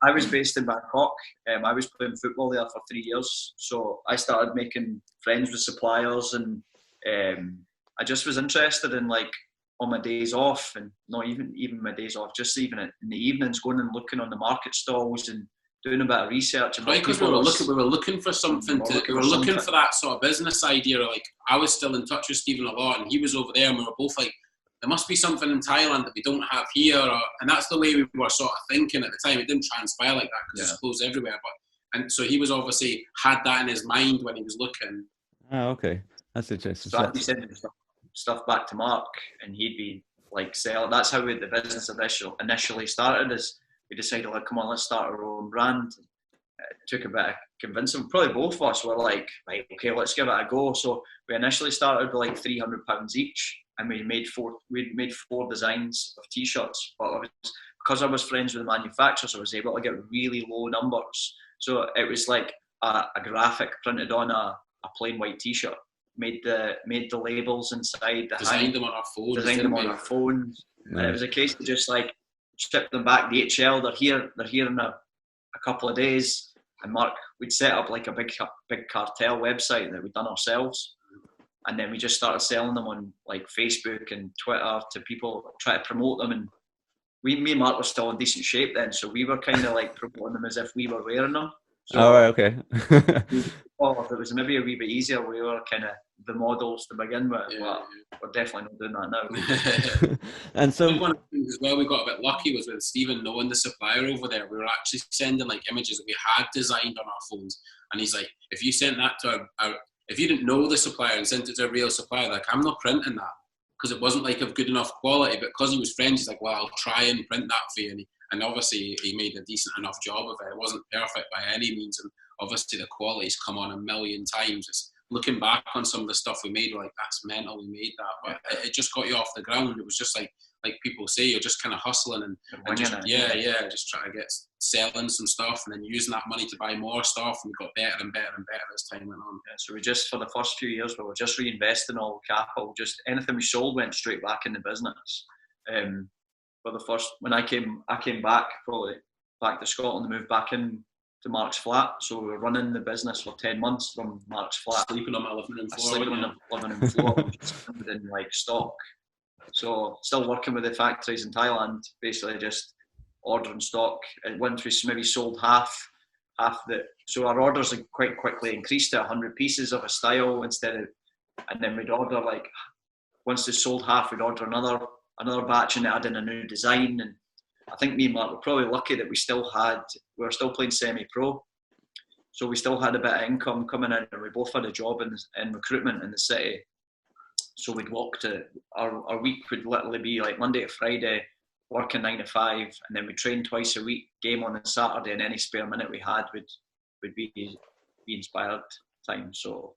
I was based in Bangkok. I was playing football there for 3 years. So I started making friends with suppliers, and I just was interested in, like, on my days off, and not even my days off, just even in the evenings, going and looking on the market stalls and doing a bit of research. And right, because we were looking for something. We were looking for that sort of business idea. Like, I was still in touch with Steven a lot, and he was over there, and we were both like, there must be something in Thailand that we don't have here, and that's the way we were sort of thinking at the time. It didn't transpire like that because it's closed everywhere. And so he was obviously had that in his mind when he was looking. Oh, okay, that's interesting. So I'd be sending stuff back to Mark, and he'd be like selling. That's how the business initially started. Is we decided, like, come on, let's start our own brand. It took a bit of convincing. Probably both of us were like, right, okay, let's give it a go. So we initially started with like £300 each, and we made four designs of t-shirts. But because I was friends with the manufacturers, I was able to get really low numbers. So it was like a graphic printed on a plain white t-shirt. Made the labels inside. Designed them on our phones. And it was a case of just like ship them back DHL. They're here in a couple of days. And Mark, we'd set up like a big cartel website that we'd done ourselves, and then we just started selling them on like Facebook and Twitter to people, try to promote them. And me and Mark were still in decent shape then, so we were kind of like promoting them as if we were wearing them. So, oh, right, okay. if it was maybe a wee bit easier, we were kind of the models to begin with. But we're definitely not doing that now. And so one of the things as well we got a bit lucky was with Steven knowing the supplier over there. We were actually sending like images that we had designed on our phones, and he's like, if you sent that to if you didn't know the supplier and sent it to a real supplier, like, I'm not printing that, because it wasn't like of good enough quality. But because he was friends, he's like, well, I'll try and print that for you. And obviously he made a decent enough job of it. It wasn't perfect by any means, and obviously the quality's come on a million times. It's looking back on some of the stuff we made, we're like, that's mental, we made that. But it just got you off the ground. It was just like people say, you're just kind of hustling and just trying to get selling some stuff, and then using that money to buy more stuff, and we got better and better and better as time went on. So we just, for the first few years, we were just reinvesting all the capital. Just anything we sold went straight back in the business. For the first, when I came back to Scotland and moved back in to Mark's flat. So we were running the business for 10 months from Mark's flat. Sleeping on my living room floor. Sleeping on the living room floor, just in like stock. So still working with the factories in Thailand, basically just ordering stock. And once we maybe sold half the, so our orders had quite quickly increased to 100 pieces of a style and then we'd order, like, once they sold half, we'd order another batch and add in a new design. And I think me and Mark were probably lucky that we were still playing semi-pro, so we still had a bit of income coming in, and we both had a job in recruitment in the city. So we'd walk to our week would literally be like Monday to Friday, working 9 to 5, and then we train twice a week, game on a Saturday, and any spare minute we had would be inspired time. So